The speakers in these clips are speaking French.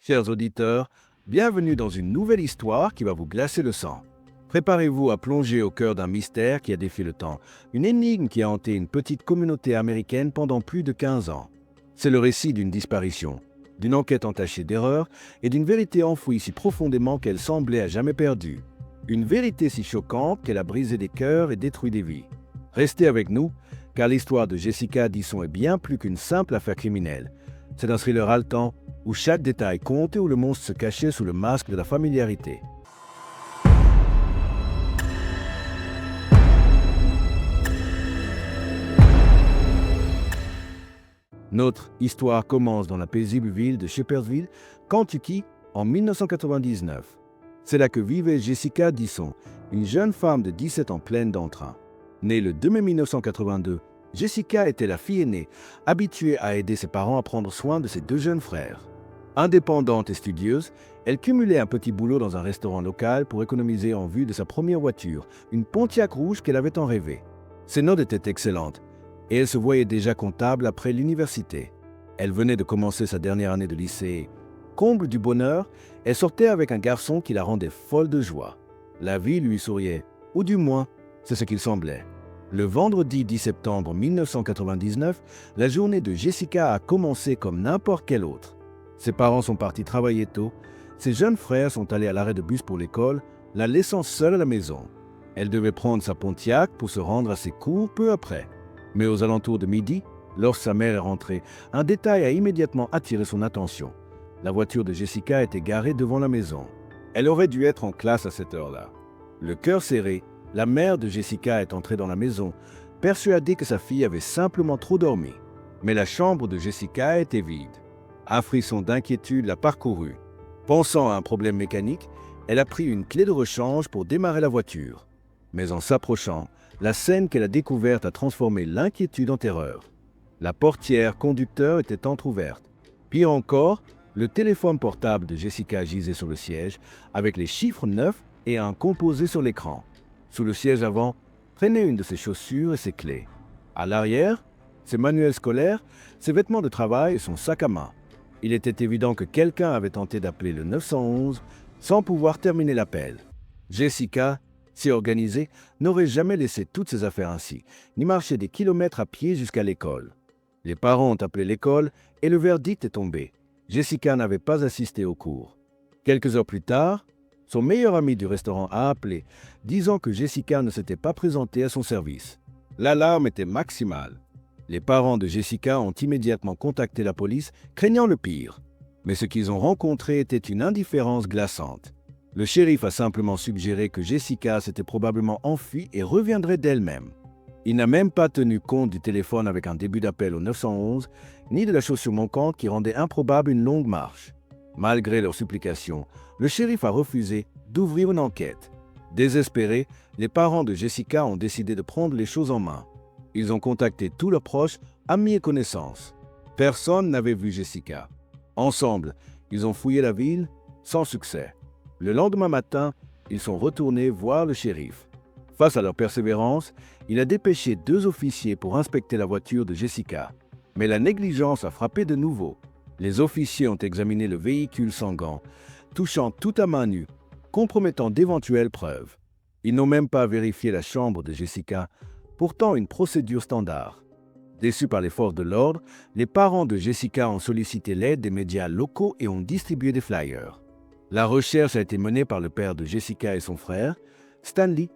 Chers auditeurs, bienvenue dans une nouvelle histoire qui va vous glacer le sang. Préparez-vous à plonger au cœur d'un mystère qui a défié le temps, une énigme qui a hanté une petite communauté américaine pendant plus de 15 ans. C'est le récit d'une disparition, d'une enquête entachée d'erreurs et d'une vérité enfouie si profondément qu'elle semblait à jamais perdue. Une vérité si choquante qu'elle a brisé des cœurs et détruit des vies. Restez avec nous, car l'histoire de Jessica Disson est bien plus qu'une simple affaire criminelle. C'est un thriller haletant où chaque détail compte et où le monstre se cachait sous le masque de la familiarité. Notre histoire commence dans la paisible ville de Shepherdsville, Kentucky, en 1999. C'est là que vivait Jessica Disson, une jeune femme de 17 ans pleine d'entrain. Née le 2 mai 1982, Jessica était la fille aînée, habituée à aider ses parents à prendre soin de ses deux jeunes frères. Indépendante et studieuse, elle cumulait un petit boulot dans un restaurant local pour économiser en vue de sa première voiture, une Pontiac rouge qu'elle avait tant rêvé. Ses notes étaient excellentes et elle se voyait déjà comptable après l'université. Elle venait de commencer sa dernière année de lycée. Comble du bonheur, elle sortait avec un garçon qui la rendait folle de joie. La vie lui souriait, ou du moins, c'est ce qu'il semblait. Le vendredi 10 septembre 1999, la journée de Jessica a commencé comme n'importe quelle autre. Ses parents sont partis travailler tôt, ses jeunes frères sont allés à l'arrêt de bus pour l'école, la laissant seule à la maison. Elle devait prendre sa Pontiac pour se rendre à ses cours peu après. Mais aux alentours de midi, lorsque sa mère est rentrée, un détail a immédiatement attiré son attention. La voiture de Jessica était garée devant la maison. Elle aurait dû être en classe à cette heure-là. Le cœur serré, la mère de Jessica est entrée dans la maison, persuadée que sa fille avait simplement trop dormi. Mais la chambre de Jessica était vide. Un frisson d'inquiétude l'a parcourue. Pensant à un problème mécanique, elle a pris une clé de rechange pour démarrer la voiture. Mais en s'approchant, la scène qu'elle a découverte a transformé l'inquiétude en terreur. La portière conducteur était entr'ouverte. Pire encore, le téléphone portable de Jessica gisait sur le siège, avec les chiffres 9 et un composé sur l'écran. Sous le siège avant, traînaient une de ses chaussures et ses clés. À l'arrière, ses manuels scolaires, ses vêtements de travail et son sac à main. Il était évident que quelqu'un avait tenté d'appeler le 911 sans pouvoir terminer l'appel. Jessica, si organisée, n'aurait jamais laissé toutes ses affaires ainsi, ni marché des kilomètres à pied jusqu'à l'école. Les parents ont appelé l'école et le verdict est tombé. Jessica n'avait pas assisté au cours. Quelques heures plus tard, son meilleur ami du restaurant a appelé, disant que Jessica ne s'était pas présentée à son service. L'alarme était maximale. Les parents de Jessica ont immédiatement contacté la police, craignant le pire. Mais ce qu'ils ont rencontré était une indifférence glaçante. Le shérif a simplement suggéré que Jessica s'était probablement enfuie et reviendrait d'elle-même. Il n'a même pas tenu compte du téléphone avec un début d'appel au 911, ni de la chaussure manquante qui rendait improbable une longue marche. Malgré leurs supplications, le shérif a refusé d'ouvrir une enquête. Désespérés, les parents de Jessica ont décidé de prendre les choses en main. Ils ont contacté tous leurs proches, amis et connaissances. Personne n'avait vu Jessica. Ensemble, ils ont fouillé la ville, sans succès. Le lendemain matin, ils sont retournés voir le shérif. Face à leur persévérance, il a dépêché 2 officiers pour inspecter la voiture de Jessica. Mais la négligence a frappé de nouveau. Les officiers ont examiné le véhicule sans gants, touchant tout à main nue, compromettant d'éventuelles preuves. Ils n'ont même pas vérifié la chambre de Jessica, pourtant une procédure standard. Déçus par les forces de l'ordre, les parents de Jessica ont sollicité l'aide des médias locaux et ont distribué des flyers. La recherche a été menée par le père de Jessica et son frère, Stanley,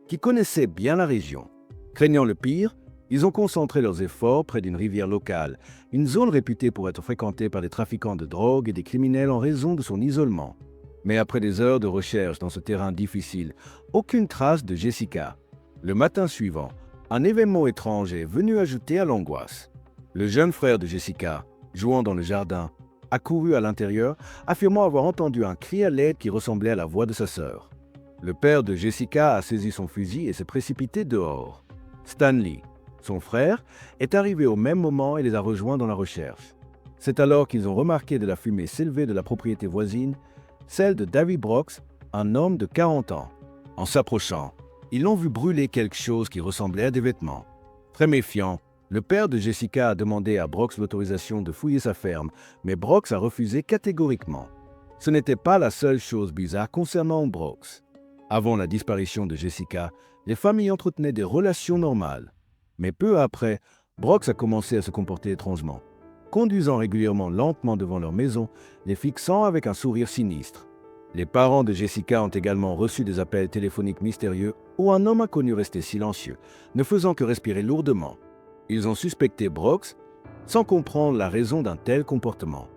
qui connaissait bien la région. Craignant le pire, ils ont concentré leurs efforts près d'une rivière locale, une zone réputée pour être fréquentée par des trafiquants de drogue et des criminels en raison de son isolement. Mais après des heures de recherche dans ce terrain difficile, aucune trace de Jessica. Le matin suivant, un événement étrange est venu ajouter à l'angoisse. Le jeune frère de Jessica, jouant dans le jardin, a couru à l'intérieur, affirmant avoir entendu un cri à l'aide qui ressemblait à la voix de sa sœur. Le père de Jessica a saisi son fusil et s'est précipité dehors. Stanley, son frère, est arrivé au même moment et les a rejoints dans la recherche. C'est alors qu'ils ont remarqué de la fumée s'élever de la propriété voisine, celle de Davy Brooks, un homme de 40 ans. En s'approchant, ils l'ont vu brûler quelque chose qui ressemblait à des vêtements. Très méfiant, le père de Jessica a demandé à Brooks l'autorisation de fouiller sa ferme, mais Brooks a refusé catégoriquement. Ce n'était pas la seule chose bizarre concernant Brooks. Avant la disparition de Jessica, les familles entretenaient des relations normales. Mais peu après, Brooks a commencé à se comporter étrangement, conduisant régulièrement lentement devant leur maison, les fixant avec un sourire sinistre. Les parents de Jessica ont également reçu des appels téléphoniques mystérieux où un homme inconnu restait silencieux, ne faisant que respirer lourdement. Ils ont suspecté Brooks sans comprendre la raison d'un tel comportement.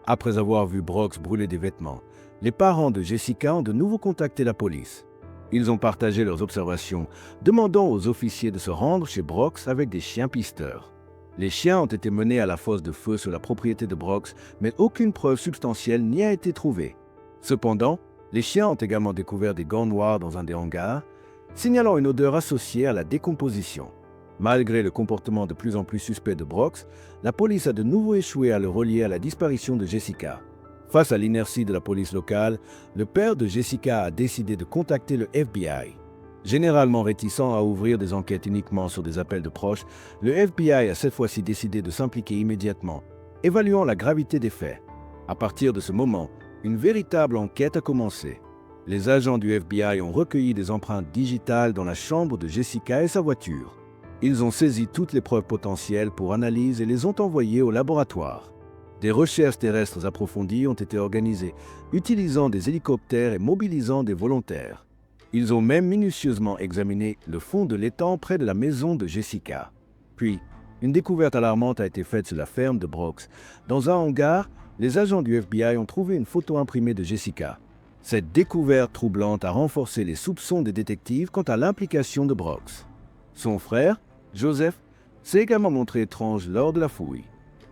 Après avoir vu Brooks brûler des vêtements, les parents de Jessica ont de nouveau contacté la police. Ils ont partagé leurs observations, demandant aux officiers de se rendre chez Brooks avec des chiens pisteurs. Les chiens ont été menés à la fosse de feu sur la propriété de Brooks, mais aucune preuve substantielle n'y a été trouvée. Cependant, les chiens ont également découvert des gants noirs dans un des hangars, signalant une odeur associée à la décomposition. Malgré le comportement de plus en plus suspect de Brooks, la police a de nouveau échoué à le relier à la disparition de Jessica. Face à l'inertie de la police locale, le père de Jessica a décidé de contacter le FBI. Généralement réticent à ouvrir des enquêtes uniquement sur des appels de proches, le FBI a cette fois-ci décidé de s'impliquer immédiatement, évaluant la gravité des faits. À partir de ce moment, une véritable enquête a commencé. Les agents du FBI ont recueilli des empreintes digitales dans la chambre de Jessica et sa voiture. Ils ont saisi toutes les preuves potentielles pour analyse et les ont envoyées au laboratoire. Des recherches terrestres approfondies ont été organisées, utilisant des hélicoptères et mobilisant des volontaires. Ils ont même minutieusement examiné le fond de l'étang près de la maison de Jessica. Puis, une découverte alarmante a été faite sur la ferme de Brooks. Dans un hangar, les agents du FBI ont trouvé une photo imprimée de Jessica. Cette découverte troublante a renforcé les soupçons des détectives quant à l'implication de Brooks. Son frère, Joseph, s'est également montré étrange lors de la fouille.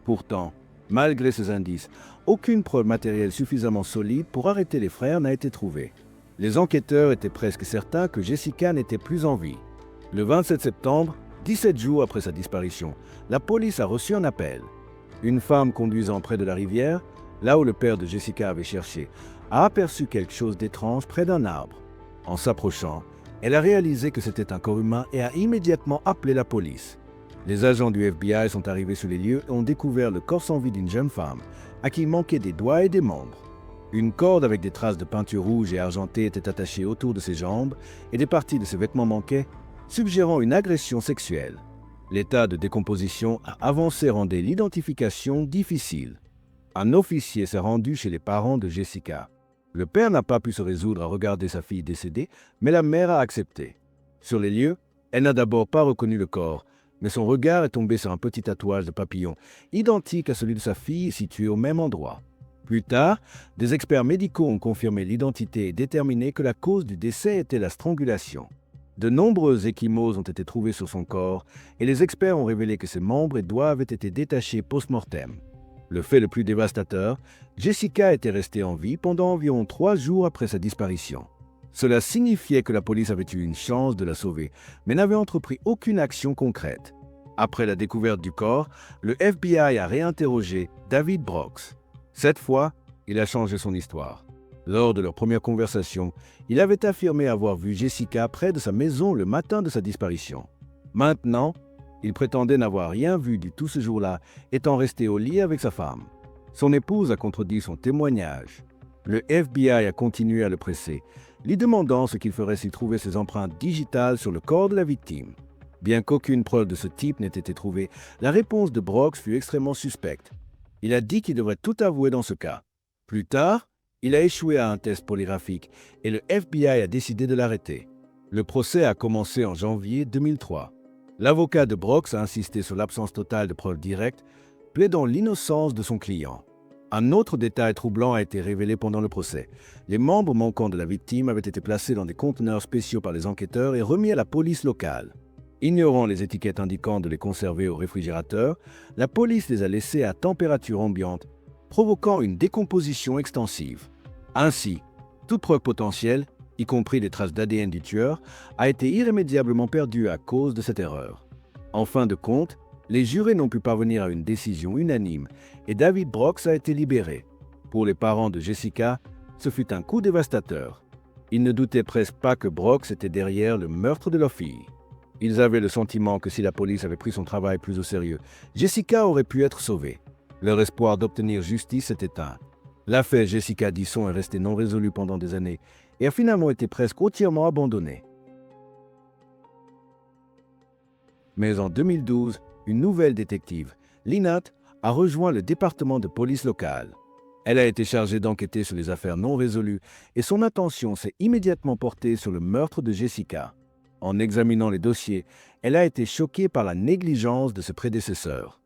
Pourtant, malgré ces indices, aucune preuve matérielle suffisamment solide pour arrêter les frères n'a été trouvée. Les enquêteurs étaient presque certains que Jessica n'était plus en vie. Le 27 septembre, 17 jours après sa disparition, la police a reçu un appel. Une femme conduisant près de la rivière, là où le père de Jessica avait cherché, a aperçu quelque chose d'étrange près d'un arbre. En s'approchant, elle a réalisé que c'était un corps humain et a immédiatement appelé la police. Les agents du FBI sont arrivés sur les lieux et ont découvert le corps sans vie d'une jeune femme, à qui il manquait des doigts et des membres. Une corde avec des traces de peinture rouge et argentée était attachée autour de ses jambes et des parties de ses vêtements manquaient, suggérant une agression sexuelle. L'état de décomposition a avancé rendait l'identification difficile. Un officier s'est rendu chez les parents de Jessica. Le père n'a pas pu se résoudre à regarder sa fille décédée, mais la mère a accepté. Sur les lieux, elle n'a d'abord pas reconnu le corps, mais son regard est tombé sur un petit tatouage de papillon, identique à celui de sa fille situé au même endroit. Plus tard, des experts médicaux ont confirmé l'identité et déterminé que la cause du décès était la strangulation. De nombreuses ecchymoses ont été trouvées sur son corps et les experts ont révélé que ses membres et doigts avaient été détachés post-mortem. Le fait le plus dévastateur, Jessica était restée en vie pendant environ 3 jours après sa disparition. Cela signifiait que la police avait eu une chance de la sauver, mais n'avait entrepris aucune action concrète. Après la découverte du corps, le FBI a réinterrogé David Brooks. Cette fois, il a changé son histoire. Lors de leur première conversation, il avait affirmé avoir vu Jessica près de sa maison le matin de sa disparition. Maintenant, il prétendait n'avoir rien vu du tout ce jour-là, étant resté au lit avec sa femme. Son épouse a contredit son témoignage. Le FBI a continué à le presser, lui demandant ce qu'il ferait s'il trouvait ses empreintes digitales sur le corps de la victime. Bien qu'aucune preuve de ce type n'ait été trouvée, la réponse de Brooks fut extrêmement suspecte. Il a dit qu'il devrait tout avouer dans ce cas. Plus tard, il a échoué à un test polygraphique et le FBI a décidé de l'arrêter. Le procès a commencé en janvier 2003. L'avocat de Brooks a insisté sur l'absence totale de preuves directes, plaidant l'innocence de son client. Un autre détail troublant a été révélé pendant le procès. Les membres manquants de la victime avaient été placés dans des conteneurs spéciaux par les enquêteurs et remis à la police locale. Ignorant les étiquettes indiquant de les conserver au réfrigérateur, la police les a laissés à température ambiante, provoquant une décomposition extensive. Ainsi, toute preuve potentielle, y compris des traces d'ADN du tueur, a été irrémédiablement perdue à cause de cette erreur. En fin de compte, les jurés n'ont pu parvenir à une décision unanime et David Brooks a été libéré. Pour les parents de Jessica, ce fut un coup dévastateur. Ils ne doutaient presque pas que Brooks était derrière le meurtre de leur fille. Ils avaient le sentiment que si la police avait pris son travail plus au sérieux, Jessica aurait pu être sauvée. Leur espoir d'obtenir justice s'est éteint. L'affaire Jessica Disson est restée non résolue pendant des années et a finalement été presque entièrement abandonnée. Mais en 2012, une nouvelle détective, Lynette, a rejoint le département de police local. Elle a été chargée d'enquêter sur les affaires non résolues et son attention s'est immédiatement portée sur le meurtre de Jessica. En examinant les dossiers, elle a été choquée par la négligence de ses prédécesseurs.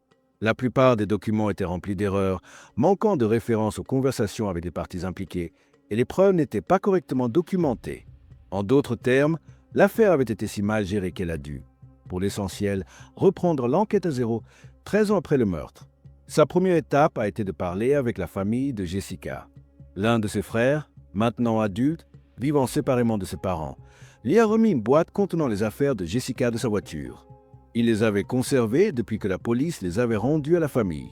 La plupart des documents étaient remplis d'erreurs, manquant de références aux conversations avec les parties impliquées, et les preuves n'étaient pas correctement documentées. En d'autres termes, l'affaire avait été si mal gérée qu'elle a dû, pour l'essentiel, reprendre l'enquête à zéro 13 ans après le meurtre. Sa première étape a été de parler avec la famille de Jessica. L'un de ses frères, maintenant adulte, vivant séparément de ses parents, lui a remis une boîte contenant les affaires de Jessica de sa voiture. Il les avait conservées depuis que la police les avait rendues à la famille.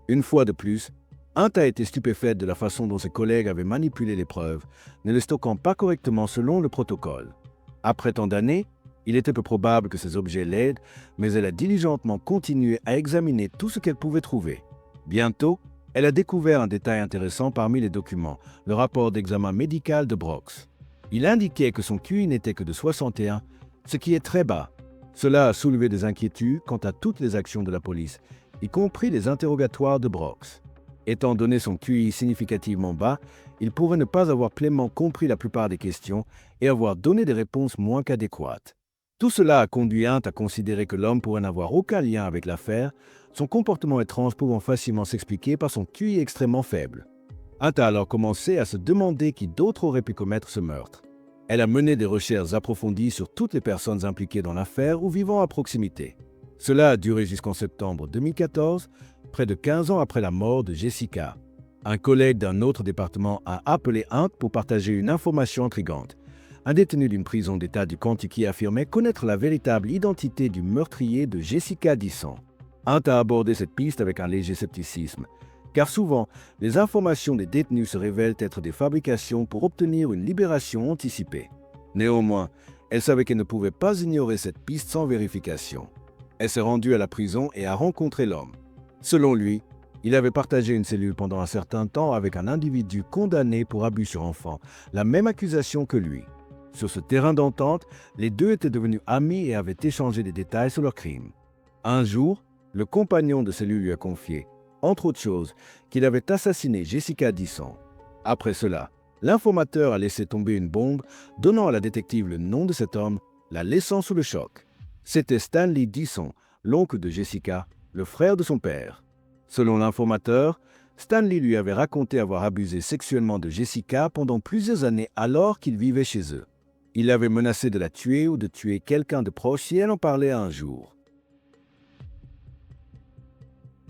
Une fois de plus, Hunt a été stupéfaite de la façon dont ses collègues avaient manipulé les preuves, ne les stockant pas correctement selon le protocole. Après tant d'années, il était peu probable que ces objets l'aident, mais elle a diligentement continué à examiner tout ce qu'elle pouvait trouver. Bientôt, elle a découvert un détail intéressant parmi les documents, le rapport d'examen médical de Brooks. Il indiquait que son QI n'était que de 61, ce qui est très bas. Cela a soulevé des inquiétudes quant à toutes les actions de la police, y compris les interrogatoires de Brooks. Étant donné son QI significativement bas, il pourrait ne pas avoir pleinement compris la plupart des questions et avoir donné des réponses moins qu'adéquates. Tout cela a conduit Hunt à considérer que l'homme pourrait n'avoir aucun lien avec l'affaire, son comportement étrange pouvant facilement s'expliquer par son QI extrêmement faible. Hunt a alors commencé à se demander qui d'autre aurait pu commettre ce meurtre. Elle a mené des recherches approfondies sur toutes les personnes impliquées dans l'affaire ou vivant à proximité. Cela a duré jusqu'en septembre 2014, près de 15 ans après la mort de Jessica. Un collègue d'un autre département a appelé Hunt pour partager une information intrigante. Un détenu d'une prison d'État du Kentucky affirmait connaître la véritable identité du meurtrier de Jessica Disson. Hunt a abordé cette piste avec un léger scepticisme, car souvent, les informations des détenus se révèlent être des fabrications pour obtenir une libération anticipée. Néanmoins, elle savait qu'elle ne pouvait pas ignorer cette piste sans vérification. Elle s'est rendue à la prison et a rencontré l'homme. Selon lui, il avait partagé une cellule pendant un certain temps avec un individu condamné pour abus sur enfant, la même accusation que lui. Sur ce terrain d'entente, les deux étaient devenus amis et avaient échangé des détails sur leur crime. Un jour, le compagnon de cellule lui a confié, entre autres choses, qu'il avait assassiné Jessica Disson. Après cela, l'informateur a laissé tomber une bombe, donnant à la détective le nom de cet homme, la laissant sous le choc. C'était Stanley Disson, l'oncle de Jessica, le frère de son père. Selon l'informateur, Stanley lui avait raconté avoir abusé sexuellement de Jessica pendant plusieurs années alors qu'il vivait chez eux. Il avait menacé de la tuer ou de tuer quelqu'un de proche si elle en parlait un jour.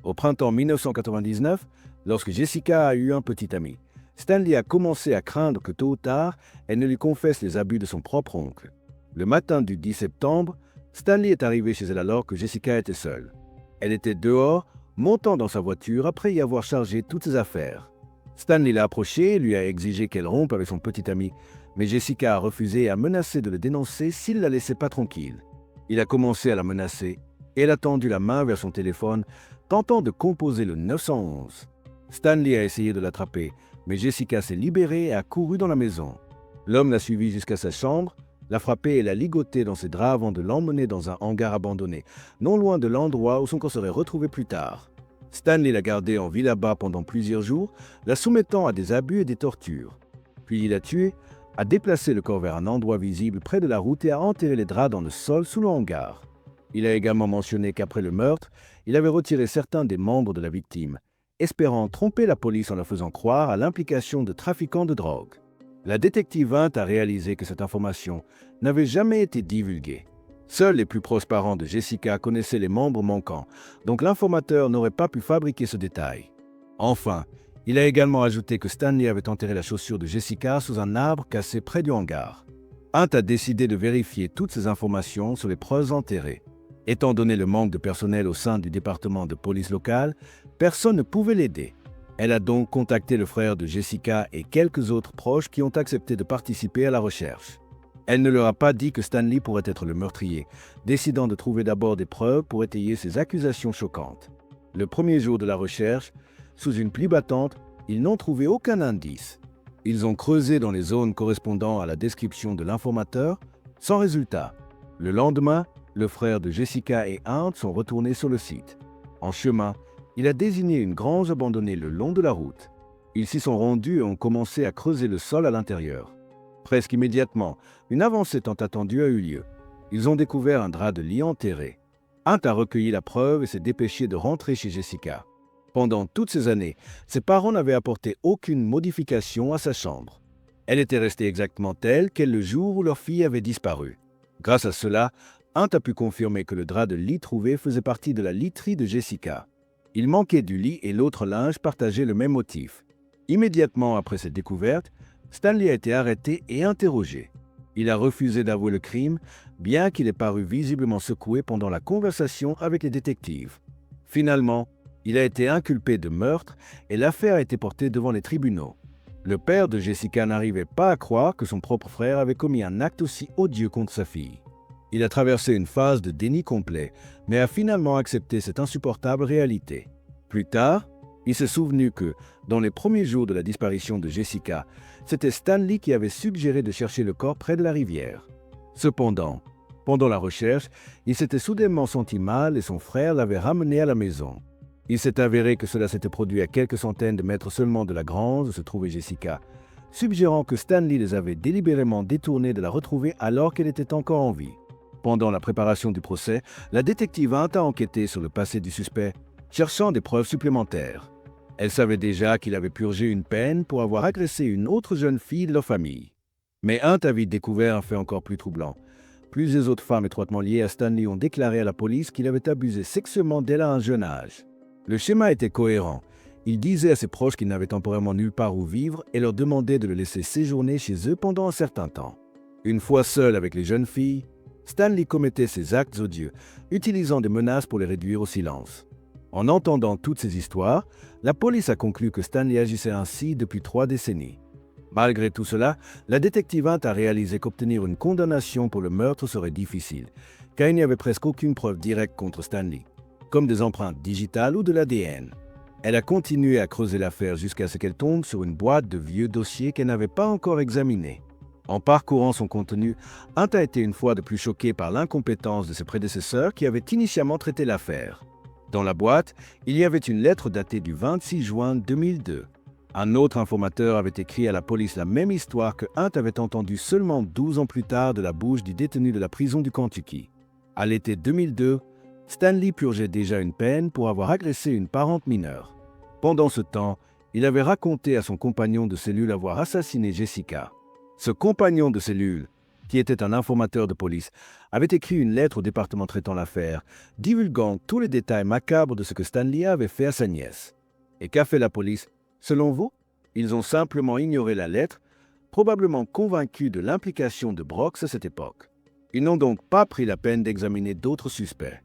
Au printemps 1999, lorsque Jessica a eu un petit ami, Stanley a commencé à craindre que tôt ou tard, elle ne lui confesse les abus de son propre oncle. Le matin du 10 septembre, Stanley est arrivé chez elle alors que Jessica était seule. Elle était dehors, montant dans sa voiture après y avoir chargé toutes ses affaires. Stanley l'a approchée et lui a exigé qu'elle rompe avec son petit ami, mais Jessica a refusé et a menacé de le dénoncer s'il ne la laissait pas tranquille. Il a commencé à la menacer et elle a tendu la main vers son téléphone, tentant de composer le 911. Stanley a essayé de l'attraper, mais Jessica s'est libérée et a couru dans la maison. L'homme l'a suivie jusqu'à sa chambre, l'a frappée et l'a ligotée dans ses draps avant de l'emmener dans un hangar abandonné, non loin de l'endroit où son corps serait retrouvé plus tard. Stanley l'a gardée en vie là-bas pendant plusieurs jours, la soumettant à des abus et des tortures. Puis il l'a tuée, a déplacé le corps vers un endroit visible près de la route et a enterré les draps dans le sol sous le hangar. Il a également mentionné qu'après le meurtre, il avait retiré certains des membres de la victime, espérant tromper la police en leur faisant croire à l'implication de trafiquants de drogue. La détective Hunt a réalisé que cette information n'avait jamais été divulguée. Seuls les plus proches parents de Jessica connaissaient les membres manquants, donc l'informateur n'aurait pas pu fabriquer ce détail. Enfin, il a également ajouté que Stanley avait enterré la chaussure de Jessica sous un arbre cassé près du hangar. Hunt a décidé de vérifier toutes ces informations sur les preuves enterrées. Étant donné le manque de personnel au sein du département de police locale, personne ne pouvait l'aider. Elle a donc contacté le frère de Jessica et quelques autres proches qui ont accepté de participer à la recherche. Elle ne leur a pas dit que Stanley pourrait être le meurtrier, décidant de trouver d'abord des preuves pour étayer ses accusations choquantes. Le premier jour de la recherche, sous une pluie battante, ils n'ont trouvé aucun indice. Ils ont creusé dans les zones correspondant à la description de l'informateur, sans résultat. Le lendemain, le frère de Jessica et Hunt sont retournés sur le site. En chemin, il a désigné une grange abandonnée le long de la route. Ils s'y sont rendus et ont commencé à creuser le sol à l'intérieur. Presque immédiatement, une avancée tant attendue a eu lieu. Ils ont découvert un drap de lit enterré. Hunt a recueilli la preuve et s'est dépêché de rentrer chez Jessica. Pendant toutes ces années, ses parents n'avaient apporté aucune modification à sa chambre. Elle était restée exactement telle qu'elle le jour où leur fille avait disparu. Grâce à cela, Hunt a pu confirmer que le drap de lit trouvé faisait partie de la literie de Jessica. Il manquait du lit et l'autre linge partageait le même motif. Immédiatement après cette découverte, Stanley a été arrêté et interrogé. Il a refusé d'avouer le crime, bien qu'il ait paru visiblement secoué pendant la conversation avec les détectives. Finalement, il a été inculpé de meurtre et l'affaire a été portée devant les tribunaux. Le père de Jessica n'arrivait pas à croire que son propre frère avait commis un acte aussi odieux contre sa fille. Il a traversé une phase de déni complet, mais a finalement accepté cette insupportable réalité. Plus tard, il s'est souvenu que, dans les premiers jours de la disparition de Jessica, c'était Stanley qui avait suggéré de chercher le corps près de la rivière. Cependant, pendant la recherche, il s'était soudainement senti mal et son frère l'avait ramené à la maison. Il s'est avéré que cela s'était produit à quelques centaines de mètres seulement de la grange où se trouvait Jessica, suggérant que Stanley les avait délibérément détournés de la retrouver alors qu'elle était encore en vie. Pendant la préparation du procès, la détective Hunt a enquêté sur le passé du suspect, cherchant des preuves supplémentaires. Elle savait déjà qu'il avait purgé une peine pour avoir agressé une autre jeune fille de leur famille. Mais Hunt a vite découvert un fait encore plus troublant. Plusieurs autres femmes étroitement liées à Stanley ont déclaré à la police qu'il avait abusé sexuellement d'elle à un jeune âge. Le schéma était cohérent. Il disait à ses proches qu'il n'avait temporairement nulle part où vivre et leur demandait de le laisser séjourner chez eux pendant un certain temps. Une fois seul avec les jeunes filles, Stanley commettait ses actes odieux, utilisant des menaces pour les réduire au silence. En entendant toutes ces histoires, la police a conclu que Stanley agissait ainsi depuis 3 décennies. Malgré tout cela, la détective Hunt a réalisé qu'obtenir une condamnation pour le meurtre serait difficile, car il n'y avait presque aucune preuve directe contre Stanley, comme des empreintes digitales ou de l'ADN. Elle a continué à creuser l'affaire jusqu'à ce qu'elle tombe sur une boîte de vieux dossiers qu'elle n'avait pas encore examinés. En parcourant son contenu, Hunt a été une fois de plus choqué par l'incompétence de ses prédécesseurs qui avaient initialement traité l'affaire. Dans la boîte, il y avait une lettre datée du 26 juin 2002. Un autre informateur avait écrit à la police la même histoire que Hunt avait entendue seulement 12 ans plus tard de la bouche du détenu de la prison du Kentucky. À l'été 2002, Stanley purgeait déjà une peine pour avoir agressé une parente mineure. Pendant ce temps, il avait raconté à son compagnon de cellule avoir assassiné Jessica. Ce compagnon de cellule, qui était un informateur de police, avait écrit une lettre au département traitant l'affaire, divulguant tous les détails macabres de ce que Stanley avait fait à sa nièce. Et qu'a fait la police? Selon vous, ils ont simplement ignoré la lettre, probablement convaincus de l'implication de Brooks à cette époque. Ils n'ont donc pas pris la peine d'examiner d'autres suspects.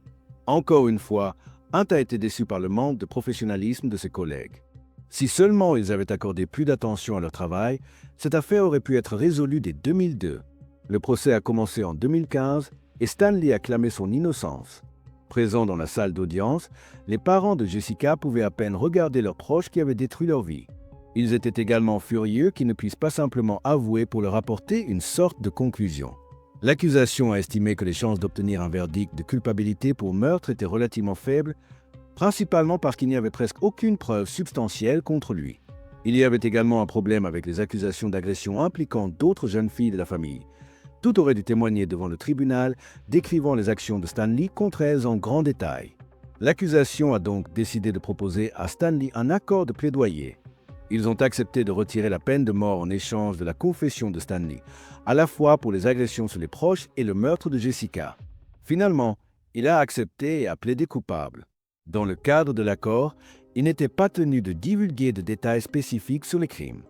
Encore une fois, Hunt a été déçu par le manque de professionnalisme de ses collègues. Si seulement ils avaient accordé plus d'attention à leur travail, cette affaire aurait pu être résolue dès 2002. Le procès a commencé en 2015 et Stanley a clamé son innocence. Présents dans la salle d'audience, les parents de Jessica pouvaient à peine regarder leurs proches qui avaient détruit leur vie. Ils étaient également furieux qu'ils ne puissent pas simplement avouer pour leur apporter une sorte de conclusion. L'accusation a estimé que les chances d'obtenir un verdict de culpabilité pour meurtre étaient relativement faibles, principalement parce qu'il n'y avait presque aucune preuve substantielle contre lui. Il y avait également un problème avec les accusations d'agression impliquant d'autres jeunes filles de la famille. Tout aurait dû témoigner devant le tribunal, décrivant les actions de Stanley contre elles en grand détail. L'accusation a donc décidé de proposer à Stanley un accord de plaidoyer. Ils ont accepté de retirer la peine de mort en échange de la confession de Stanley, à la fois pour les agressions sur les proches et le meurtre de Jessica. Finalement, il a accepté et a plaidé coupable. Dans le cadre de l'accord, il n'était pas tenu de divulguer de détails spécifiques sur les crimes.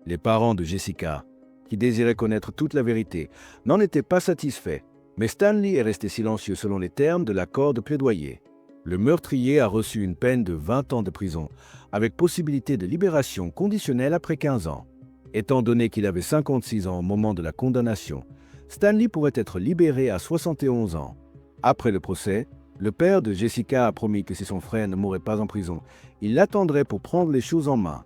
Les parents de Jessica, qui désiraient connaître toute la vérité, n'en étaient pas satisfaits, mais Stanley est resté silencieux selon les termes de l'accord de plaidoyer. Le meurtrier a reçu une peine de 20 ans de prison, avec possibilité de libération conditionnelle après 15 ans. Étant donné qu'il avait 56 ans au moment de la condamnation, Stanley pourrait être libéré à 71 ans. Après le procès, le père de Jessica a promis que si son frère ne mourait pas en prison, il l'attendrait pour prendre les choses en main.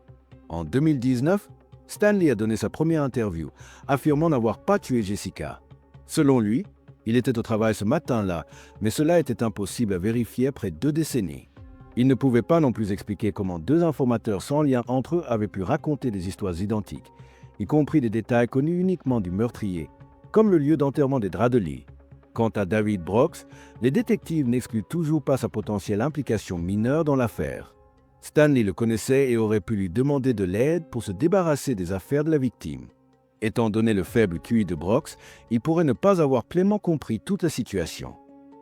En 2019, Stanley a donné sa première interview, affirmant n'avoir pas tué Jessica. Selon lui, il était au travail ce matin-là, mais cela était impossible à vérifier après 2 décennies. Il ne pouvait pas non plus expliquer comment 2 informateurs sans lien entre eux avaient pu raconter des histoires identiques, y compris des détails connus uniquement du meurtrier, comme le lieu d'enterrement des draps de lit. Quant à David Brooks, les détectives n'excluent toujours pas sa potentielle implication mineure dans l'affaire. Stanley le connaissait et aurait pu lui demander de l'aide pour se débarrasser des affaires de la victime. Étant donné le faible QI de Brooks, il pourrait ne pas avoir pleinement compris toute la situation.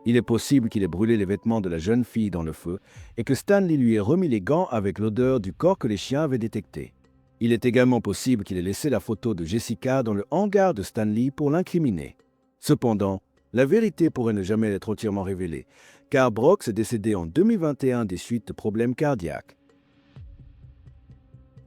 Il est possible qu'il ait brûlé les vêtements de la jeune fille dans le feu et que Stanley lui ait remis les gants avec l'odeur du corps que les chiens avaient détecté. Il est également possible qu'il ait laissé la photo de Jessica dans le hangar de Stanley pour l'incriminer. Cependant, la vérité pourrait ne jamais être entièrement révélée, car Brooks est décédé en 2021 des suites de problèmes cardiaques.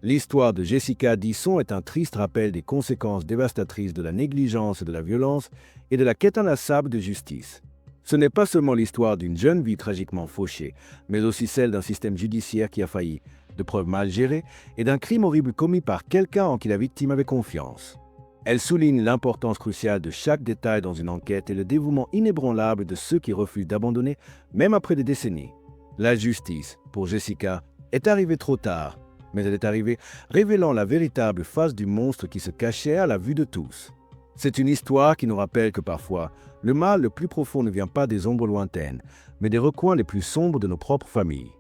L'histoire de Jessica Disson est un triste rappel des conséquences dévastatrices de la négligence et de la violence et de la quête inlassable de justice. Ce n'est pas seulement l'histoire d'une jeune vie tragiquement fauchée, mais aussi celle d'un système judiciaire qui a failli, de preuves mal gérées et d'un crime horrible commis par quelqu'un en qui la victime avait confiance. Elle souligne l'importance cruciale de chaque détail dans une enquête et le dévouement inébranlable de ceux qui refusent d'abandonner, même après des décennies. La justice, pour Jessica, est arrivée trop tard, mais elle est arrivée révélant la véritable face du monstre qui se cachait à la vue de tous. C'est une histoire qui nous rappelle que parfois, le mal le plus profond ne vient pas des ombres lointaines, mais des recoins les plus sombres de nos propres familles.